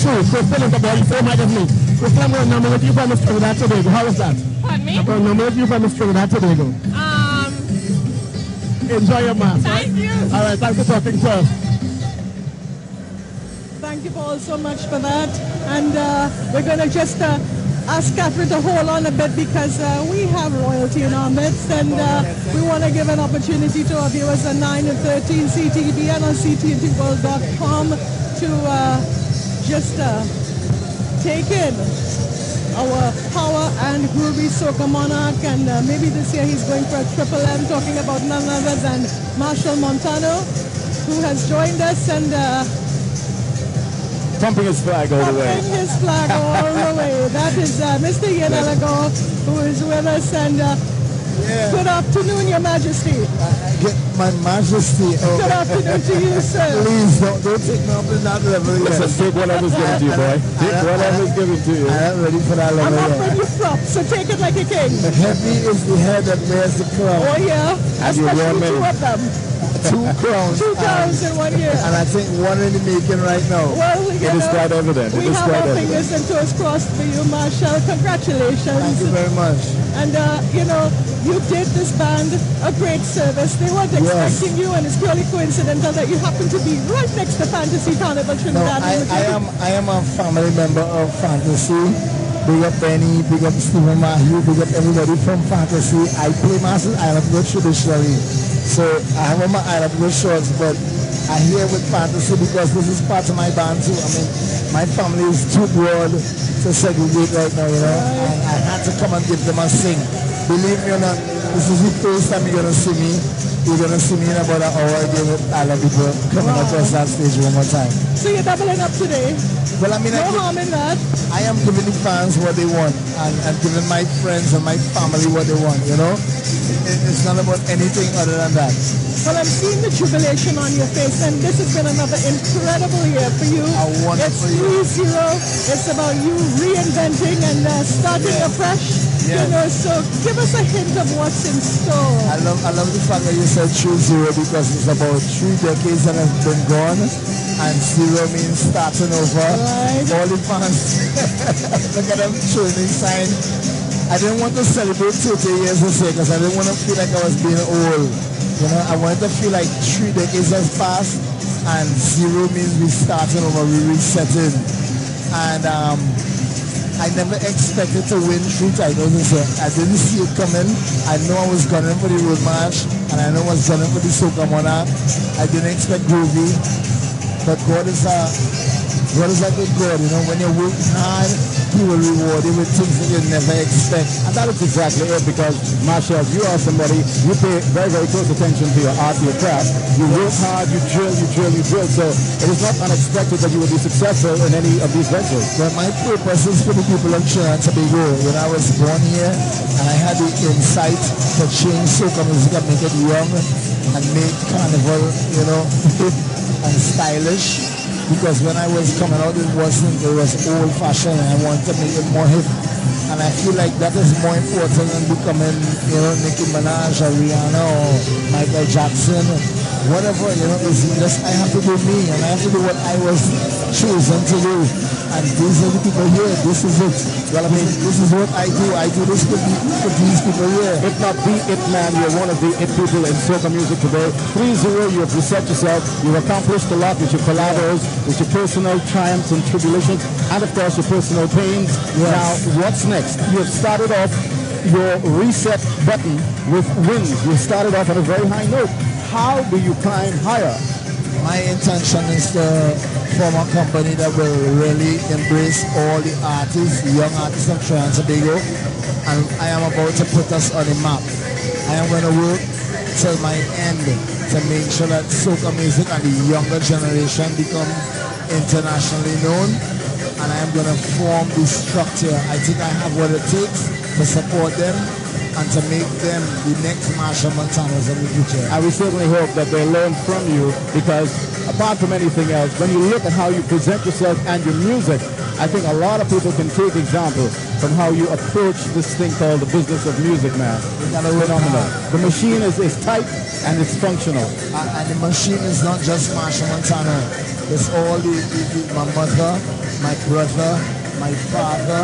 true. So fill it up all the same height as me. Crystal, I'm going to nominate you for Miss Trinidad Tobago. How is that? Pardon me? I'm going to nominate you for Miss Trinidad Tobago. Enjoy your mask. Thank you. All right, thanks for talking to us. Thank you all so much for that. And we're going to just ask Catherine to hold on a bit because we have royalty in our midst, and we want to give an opportunity to our viewers on 9 and 13 CTV and on ctntworld.com to just take in our power and groovy soca monarch, and maybe this year he's going for a triple M, talking about none other than Marshall Montano, who has joined us and pumping his flag all the way. Pumping his flag all the way. That is Mr. Ian Elagor, who is with us, and good afternoon, Your Majesty. My Majesty. Good afternoon to you, sir. Please don't take me up to that level yet. Listen, take whatever's given to you, boy. Take whatever's given to you. I am ready for that level I'm yet. offering you props, so take it like a king. Heavy is the head that wears the crown. Oh yeah, especially two of them. 2 crowns. 2 crowns in 1 year. And I think one in the making right now. Well, it is quite evident. We have our fingers and toes crossed for you, Marshall. Congratulations. Thank you very much. And, you did this band a great service. They weren't expecting you, and it's purely coincidental that you happen to be right next to Fantasy Carnival Trinidad. No, I am a family member of Fantasy. Big up Benny, big up Stephen Mahue, big up everybody from Fantasy. I play Masters Island Good traditionally. So I have on my Island Good shorts, but I hear with Fantasy because this is part of my band too. I mean, my family is too broad to segregate right now, and I had to come and give them a sing. Believe me or not, this is the first time you're going to see me. You're going to see me in about an hour again with Island people coming across that stage one more time. So you're doubling up today? Well, I mean, no harm in that. I am giving the fans what they want and giving my friends and my family what they want, It's not about anything other than that. Well, I'm seeing the jubilation on your face, and this has been another incredible year for you. A wonderful year. It's 3-0. It's about you reinventing and starting afresh. Yes. So give us a hint of what's in store. I love the fact that you said 3-0 because it's about 3 decades that have been gone, and 0 means starting over. Right. All the fans, look at them showing the sign. I didn't want to celebrate 30 years this year because I didn't want to feel like I was being old. I wanted to feel like 3 decades has passed, and 0 means we starting over, we resetting. And I never expected to win 3 titles this year. I didn't see it coming. I know I was gunning for the road march, and I know I was gunning for the Soca Monarch. I didn't expect Groovy, but God is a good God. When you work hard, He will reward you with things that you never expect. And that is exactly it, because Marshall, you are somebody, you pay very, very close attention to your art, to your craft. You work hard, you drill. So it is not unexpected that you will be successful in any of these ventures. But my purpose is for the people of Trinidad and Tobago. When I was born here, and I had the insight to change soca music and make it young and make carnival, and stylish. Because when I was coming out, it was old-fashioned, and I wanted to make it more hip. And I feel like that is more important than becoming, Nicki Minaj or Rihanna or Michael Jackson, whatever, it's just I have to do me, and I have to do what I was chosen to do. And these are the people here. This is it. Well, I mean, this is what I do. I do this for these people here. If not the it man, you're one of the it people in soca music today. 3-0, you have reset yourself. You've accomplished a lot with your collabos, with your personal triumphs and tribulations, and of course your personal pains. Yes. Now, what's next? You have started off your reset button with wins. You started off on a very high note. How do you climb higher? My intention is to form a company that will really embrace all the artists, young artists of Trinidad and Tobago, and I am about to put us on the map. I am going to work till my end to make sure that soca music and the younger generation become internationally known, and I am going to form the structure. I think I have what it takes to support them and to make them the next Marshall Montanas of the future. I will certainly hope that they learn from you, because apart from anything else, when you look at how you present yourself and your music, I think a lot of people can take example from how you approach this thing called the business of music, man. Phenomenal. The machine is tight and it's functional. And the machine is not just Marshall Montano. It's all my mother, my brother, my father,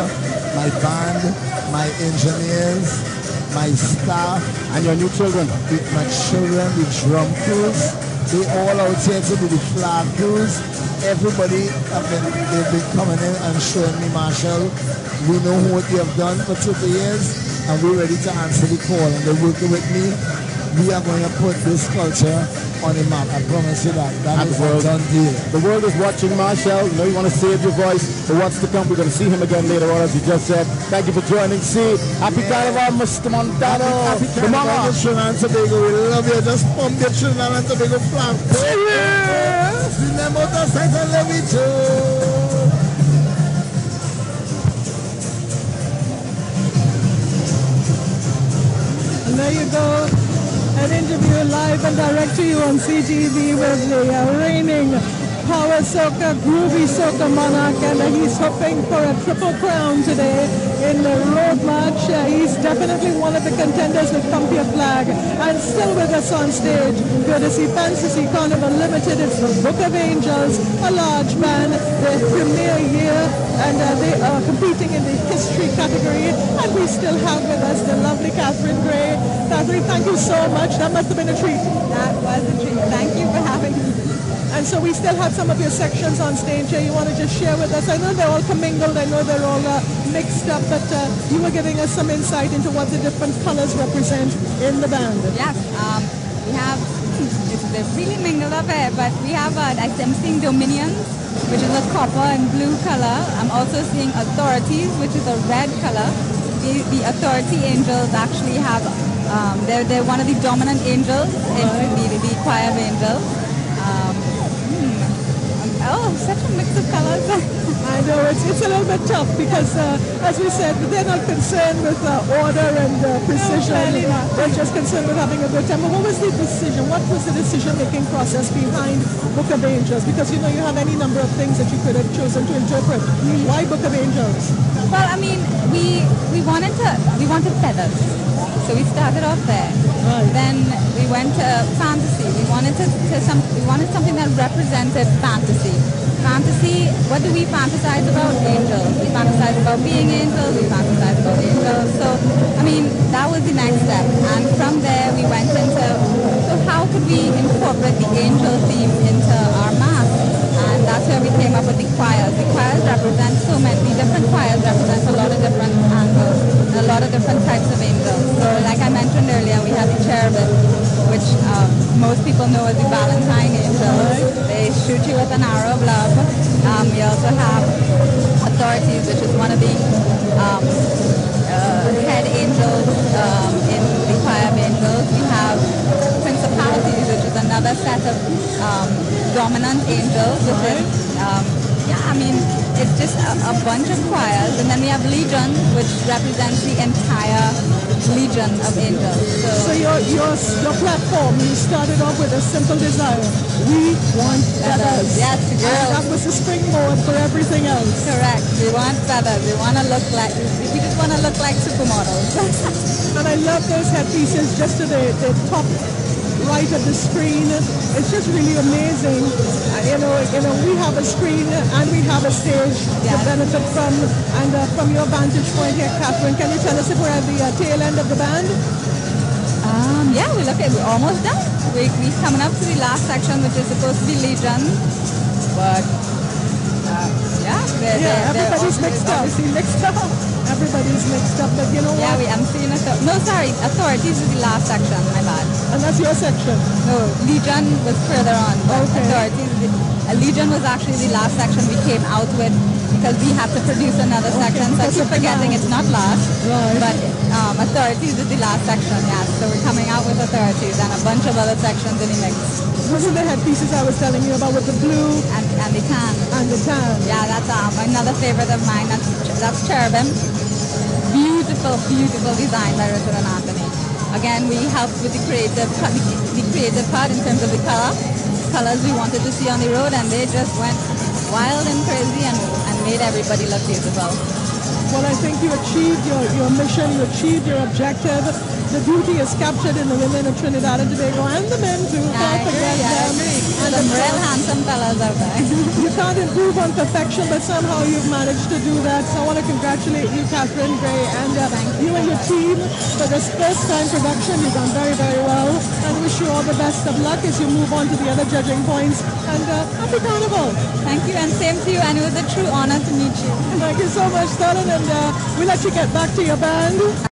my band, my engineers, my staff, And your new children. my children, the drum crews. They all out here to do the flag crews. Everybody they've been coming in and showing me, Marshall, we know what you have done for 20 years and we're ready to answer the call. And they're working with me. We are going to put this culture on the map. I promise you that. That is a done deal. The world is watching Marshall. You know you want to save your voice for what's to come. We're going to see him again later on, as you just said. Thank you for joining. See, happy Carnival, Mr. Montano. Happy Carnival, Trinidad and Tobago. We love you. Just pump your Trinidad and Tobago flag. Yes! Remember the size and let me too. And there you go. An interview live and direct to you on CTV with the reigning power soca, groovy soca monarch, and he's hoping for a triple crown today in the road march. He's definitely one of the contenders with Pump Your Flag, and still with us on stage, courtesy Fantasy Carnival Limited. It's the Book of Angels, a large band, their premier year, and they are competing in the history category. And we still have with us the lovely Catherine Gray. Catherine, thank you so much. That must have been a treat. That was a treat. Thank you for having me. And so we still have some of your sections on stage here. You want to just share with us? I know they're all commingled. I know they're all mixed up, but you were giving us some insight into what the different colors represent in the band. Yes, we have, they're really mingled up here, but we have, I'm seeing Dominions, which is a copper and blue color. I'm also seeing Authorities, which is a red color. The Authority Angels actually have, they're one of the dominant angels in the choir of angels. Oh, such a mix of colors. I know, it's a little bit tough because, as we said, they're not concerned with order and precision. They're just concerned with having a good time. But what was the decision? What was the decision-making process behind Book of Angels? Because, you know, you have any number of things that you could have chosen to interpret. Why Book of Angels? Well, I mean, we wanted feathers. So we started off there. Right. Then we went to fantasy. We wanted something that represented fantasy. Fantasy, what do we fantasize about? Angels. We fantasize about being angels. We fantasize about angels. So, I mean, that was the next step. And from there, we went into, so how could we incorporate the angel theme into our mass? And that's where we came up with the choirs. The choirs represent so many different choirs, represent a lot of different angles, a lot of different types of angels. So like I mentioned earlier, we have the cherubim, which most people know as the Valentine angel. They shoot you with an arrow of love. We also have Authorities, which is one of the head angels in the choir of angels. We have Principalities, which is another set of dominant angels, which is, I mean, it's just a bunch of choirs. And then we have Legion, which represents the entire legion of angels. So your platform, you started off with a simple desire. We want feathers. Yes, girls. And that was the springboard for everything else. Correct. We want feathers. We want to look like, we just want to look like supermodels. And I love those headpieces just to the top right of the screen. It's just really amazing. You know, we have a screen and we have a stage to benefit from. And from your vantage point here, Catherine, can you tell us if we're at the tail end of the band? Yeah, we're almost done. We're coming up to the last section, which is supposed to be Legion. But everybody's mixed up. Everybody's mixed up, but you know what? Yeah, I'm seeing it. No, sorry, Authorities is the last section, my bad. And that's your section? No, Legion was further on. But okay. Authorities, Legion was actually the last section we came out with because we had to produce another section. So I keep forgetting it's not last. Right. But Authorities is the last section, yes. So we're coming out with Authorities and a bunch of other sections in the mix. Those are the headpieces I was telling you about with the blue and the tan. And the tan. Yeah, that's another favorite of mine. That's cherubim. Beautiful, beautiful design by Richard and Anthony. Again, we helped with the creative part in terms of the colors we wanted to see on the road, and they just went wild and crazy and made everybody look beautiful. Well, I think you achieved your mission, you achieved your objective. The beauty is captured in the women of Trinidad and Tobago and the men too. Don't forget them. And Some real handsome fellas out there. you can't improve on perfection, but somehow you've managed to do that. So I want to congratulate you, Catherine Gray, and you and your team for this first-time production. You've done very, very well, and wish you all the best of luck as you move on to the other judging points. And happy Carnival! Thank you, and same to you, and it was a true honor to meet you. Thank you so much, Sterling, and we'll let you get back to your band.